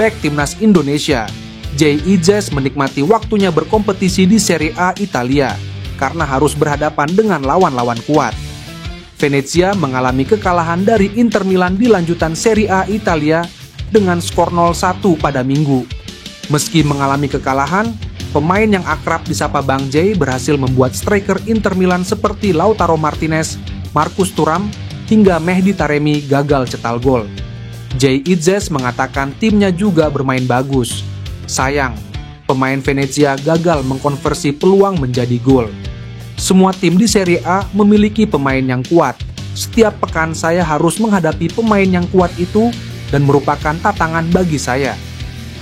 bek timnas Indonesia, Jay Idzes menikmati waktunya berkompetisi di Serie A Italia karena harus berhadapan dengan lawan-lawan kuat. Venezia mengalami kekalahan dari Inter Milan di lanjutan Serie A Italia dengan skor 0-1 pada Minggu. Meski mengalami kekalahan, pemain yang akrab disapa Bang Jay berhasil membuat striker Inter Milan seperti Lautaro Martinez, Marcus Thuram, hingga Mehdi Taremi gagal cetak gol. Jay Idzes mengatakan timnya juga bermain bagus. Sayang, pemain Venezia gagal mengkonversi peluang menjadi gol. Semua tim di Serie A memiliki pemain yang kuat. Setiap pekan saya harus menghadapi pemain yang kuat itu dan merupakan tantangan bagi saya.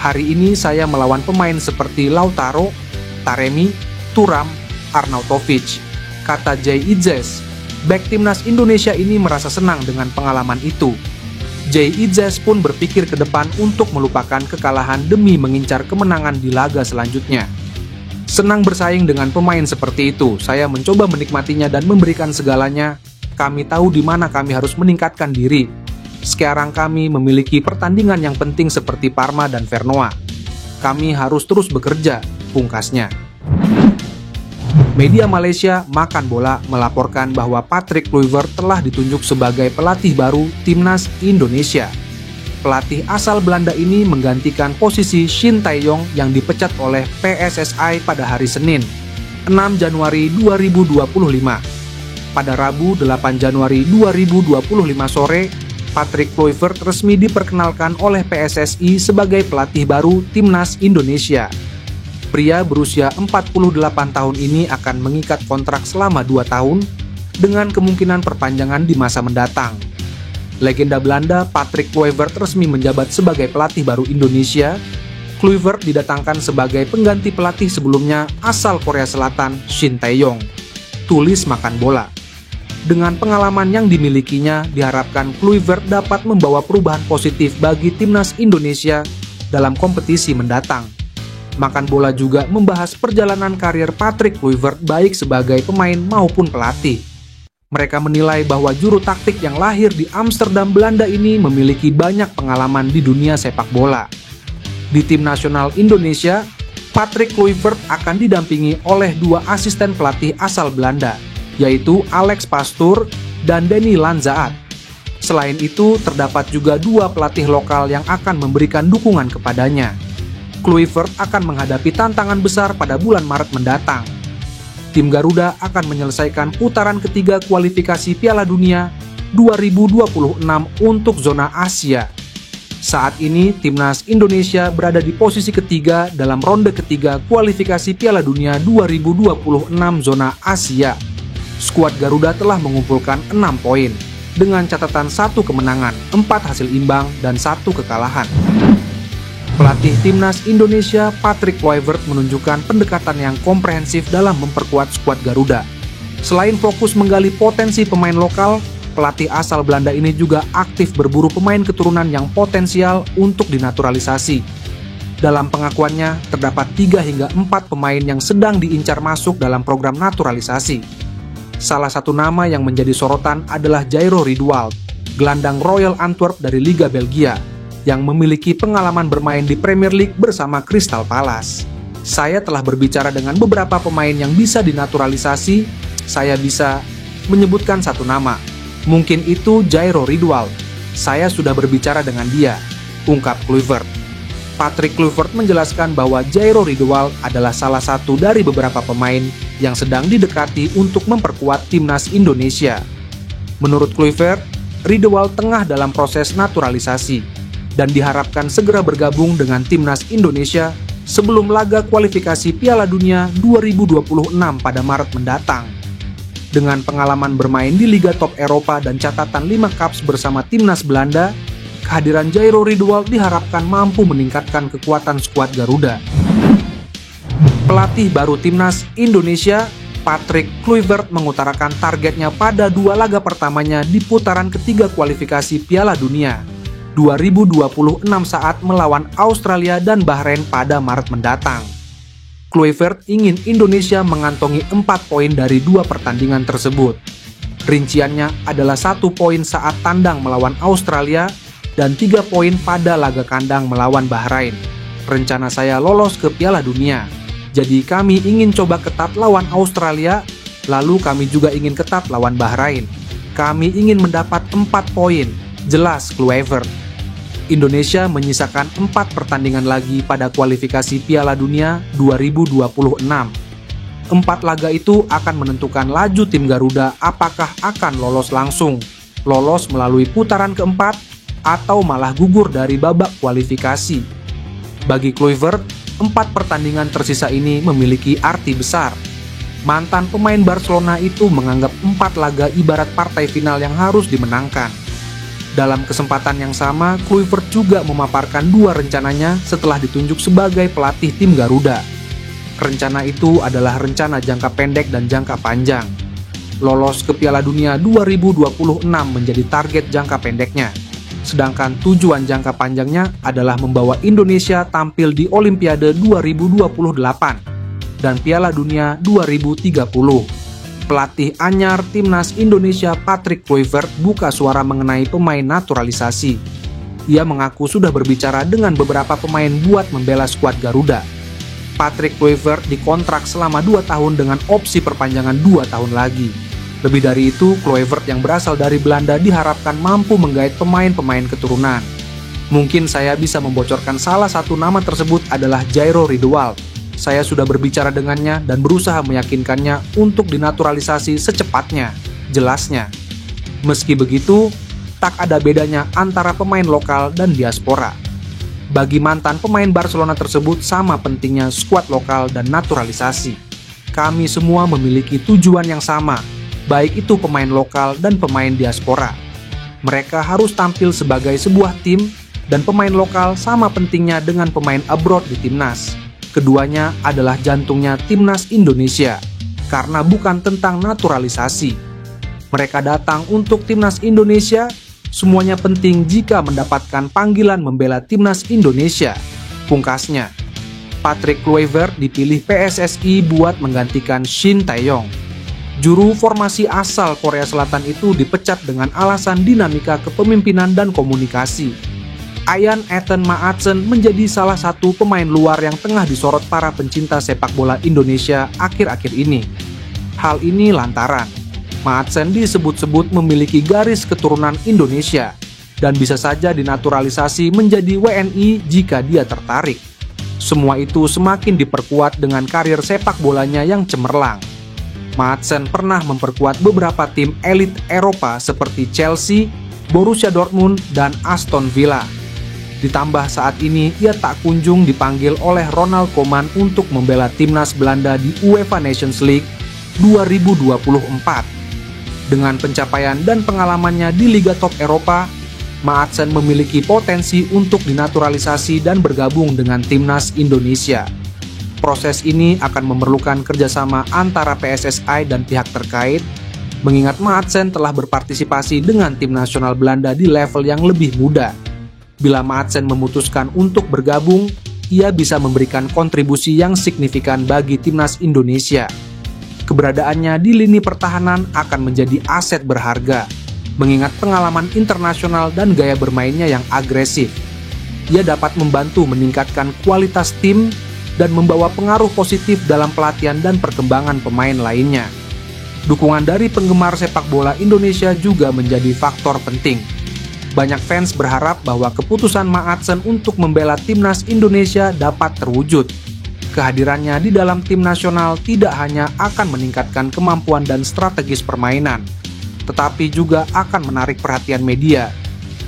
Hari ini saya melawan pemain seperti Lautaro, Taremi, Thuram, Arnautovic, kata Jay Idzes. Bek timnas Indonesia ini merasa senang dengan pengalaman itu. Jay Idzes pun berpikir ke depan untuk melupakan kekalahan demi mengincar kemenangan di laga selanjutnya. Senang bersaing dengan pemain seperti itu, saya mencoba menikmatinya dan memberikan segalanya. Kami tahu di mana kami harus meningkatkan diri. Sekarang kami memiliki pertandingan yang penting seperti Parma dan Vernoa. Kami harus terus bekerja, pungkasnya. Media Malaysia Makan Bola melaporkan bahwa Patrick Kluivert telah ditunjuk sebagai pelatih baru timnas Indonesia. Pelatih asal Belanda ini menggantikan posisi Shin Tae-yong yang dipecat oleh PSSI pada hari Senin, 6 Januari 2025. Pada Rabu, 8 Januari 2025 sore, Patrick Kluivert resmi diperkenalkan oleh PSSI sebagai pelatih baru timnas Indonesia. Pria berusia 48 tahun ini akan mengikat kontrak selama 2 tahun dengan kemungkinan perpanjangan di masa mendatang. Legenda Belanda Patrick Kluivert resmi menjabat sebagai pelatih baru Indonesia. Kluivert didatangkan sebagai pengganti pelatih sebelumnya asal Korea Selatan Shin Tae-yong. Tulis Makan Bola. Dengan pengalaman yang dimilikinya, diharapkan Kluivert dapat membawa perubahan positif bagi timnas Indonesia dalam kompetisi mendatang. Makan Bola juga membahas perjalanan karir Patrick Kluivert baik sebagai pemain maupun pelatih. Mereka menilai bahwa juru taktik yang lahir di Amsterdam, Belanda ini memiliki banyak pengalaman di dunia sepak bola. Di tim nasional Indonesia, Patrick Kluivert akan didampingi oleh 2 asisten pelatih asal Belanda, yaitu Alex Pastoor dan Denny Lanzaat. Selain itu, terdapat juga 2 pelatih lokal yang akan memberikan dukungan kepadanya. Kluivert akan menghadapi tantangan besar pada bulan Maret mendatang. Tim Garuda akan menyelesaikan putaran ketiga kualifikasi Piala Dunia 2026 untuk zona Asia. Saat ini, timnas Indonesia berada di posisi ketiga dalam ronde ketiga kualifikasi Piala Dunia 2026 zona Asia. Skuad Garuda telah mengumpulkan 6 poin, dengan catatan 1 kemenangan, 4 hasil imbang, dan 1 kekalahan. Pelatih timnas Indonesia Patrick Kluivert menunjukkan pendekatan yang komprehensif dalam memperkuat skuad Garuda. Selain fokus menggali potensi pemain lokal, pelatih asal Belanda ini juga aktif berburu pemain keturunan yang potensial untuk dinaturalisasi. Dalam pengakuannya, terdapat 3 hingga 4 pemain yang sedang diincar masuk dalam program naturalisasi. Salah satu nama yang menjadi sorotan adalah Jairo Riedewald, gelandang Royal Antwerp dari Liga Belgia, yang memiliki pengalaman bermain di Premier League bersama Crystal Palace. Saya telah berbicara dengan beberapa pemain yang bisa dinaturalisasi. Saya bisa menyebutkan satu nama. Mungkin itu Jairo Riedewald. Saya sudah berbicara dengan dia, ungkap Kluivert. Patrick Kluivert menjelaskan bahwa Jairo Riedewald adalah salah satu dari beberapa pemain yang sedang didekati untuk memperkuat timnas Indonesia. Menurut Kluivert, Riedewald tengah dalam proses naturalisasi dan diharapkan segera bergabung dengan timnas Indonesia sebelum laga kualifikasi Piala Dunia 2026 pada Maret mendatang. Dengan pengalaman bermain di Liga Top Eropa dan catatan 5 caps bersama timnas Belanda, kehadiran Jairo Riedewald diharapkan mampu meningkatkan kekuatan skuad Garuda. Pelatih baru timnas Indonesia, Patrick Kluivert, mengutarakan targetnya pada 2 laga pertamanya di putaran ketiga kualifikasi Piala Dunia 2026 saat melawan Australia dan Bahrain pada Maret mendatang. Kluivert ingin Indonesia mengantongi 4 poin dari 2 pertandingan tersebut. Rinciannya adalah 1 poin saat tandang melawan Australia, dan 3 poin pada laga kandang melawan Bahrain. Rencana saya lolos ke Piala Dunia. Jadi kami ingin coba ketat lawan Australia, lalu kami juga ingin ketat lawan Bahrain. Kami ingin mendapat 4 poin, jelas Kluivert. Indonesia menyisakan 4 pertandingan lagi pada kualifikasi Piala Dunia 2026. 4 laga itu akan menentukan laju tim Garuda apakah akan lolos langsung, lolos melalui putaran keempat, atau malah gugur dari babak kualifikasi. Bagi Kluivert, 4 pertandingan tersisa ini memiliki arti besar. Mantan pemain Barcelona itu menganggap 4 laga ibarat partai final yang harus dimenangkan. Dalam kesempatan yang sama, Kluivert juga memaparkan 2 rencananya setelah ditunjuk sebagai pelatih tim Garuda. Rencana itu adalah rencana jangka pendek dan jangka panjang. Lolos ke Piala Dunia 2026 menjadi target jangka pendeknya. Sedangkan tujuan jangka panjangnya adalah membawa Indonesia tampil di Olimpiade 2028 dan Piala Dunia 2030. Pelatih anyar Timnas Indonesia Patrick Kluivert buka suara mengenai pemain naturalisasi. Ia mengaku sudah berbicara dengan beberapa pemain buat membela skuad Garuda. Patrick Kluivert dikontrak selama 2 tahun dengan opsi perpanjangan 2 tahun lagi. Lebih dari itu, Kluivert yang berasal dari Belanda diharapkan mampu menggait pemain-pemain keturunan. Mungkin saya bisa membocorkan salah satu nama tersebut adalah Jairo Riedewald. Saya sudah berbicara dengannya dan berusaha meyakinkannya untuk dinaturalisasi secepatnya, jelasnya. Meski begitu, tak ada bedanya antara pemain lokal dan diaspora. Bagi mantan pemain Barcelona tersebut sama pentingnya skuad lokal dan naturalisasi. Kami semua memiliki tujuan yang sama, baik itu pemain lokal dan pemain diaspora. Mereka harus tampil sebagai sebuah tim dan pemain lokal sama pentingnya dengan pemain abroad di timnas. Keduanya adalah jantungnya timnas Indonesia, karena bukan tentang naturalisasi. Mereka datang untuk timnas Indonesia, semuanya penting jika mendapatkan panggilan membela timnas Indonesia, pungkasnya. Patrick Kluivert dipilih PSSI buat menggantikan Shin Tae-yong. Juru formasi asal Korea Selatan itu dipecat dengan alasan dinamika kepemimpinan dan komunikasi. Ayan Ethan Maatsen menjadi salah satu pemain luar yang tengah disorot para pencinta sepak bola Indonesia akhir-akhir ini. Hal ini lantaran Maatsen disebut-sebut memiliki garis keturunan Indonesia dan bisa saja dinaturalisasi menjadi WNI jika dia tertarik. Semua itu semakin diperkuat dengan karir sepak bolanya yang cemerlang. Maatsen pernah memperkuat beberapa tim elit Eropa seperti Chelsea, Borussia Dortmund, dan Aston Villa. Ditambah saat ini ia tak kunjung dipanggil oleh Ronald Koeman untuk membela timnas Belanda di UEFA Nations League 2024. Dengan pencapaian dan pengalamannya di Liga Top Eropa, Maatsen memiliki potensi untuk dinaturalisasi dan bergabung dengan timnas Indonesia. Proses ini akan memerlukan kerjasama antara PSSI dan pihak terkait, mengingat Maatsen telah berpartisipasi dengan tim nasional Belanda di level yang lebih muda. Bila Maatsen memutuskan untuk bergabung, ia bisa memberikan kontribusi yang signifikan bagi timnas Indonesia. Keberadaannya di lini pertahanan akan menjadi aset berharga, mengingat pengalaman internasional dan gaya bermainnya yang agresif. Ia dapat membantu meningkatkan kualitas tim dan membawa pengaruh positif dalam pelatihan dan perkembangan pemain lainnya. Dukungan dari penggemar sepak bola Indonesia juga menjadi faktor penting. Banyak fans berharap bahwa keputusan Maatsen untuk membela timnas Indonesia dapat terwujud. Kehadirannya di dalam tim nasional tidak hanya akan meningkatkan kemampuan dan strategis permainan, tetapi juga akan menarik perhatian media,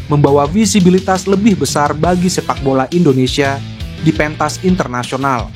membawa visibilitas lebih besar bagi sepak bola Indonesia di pentas internasional.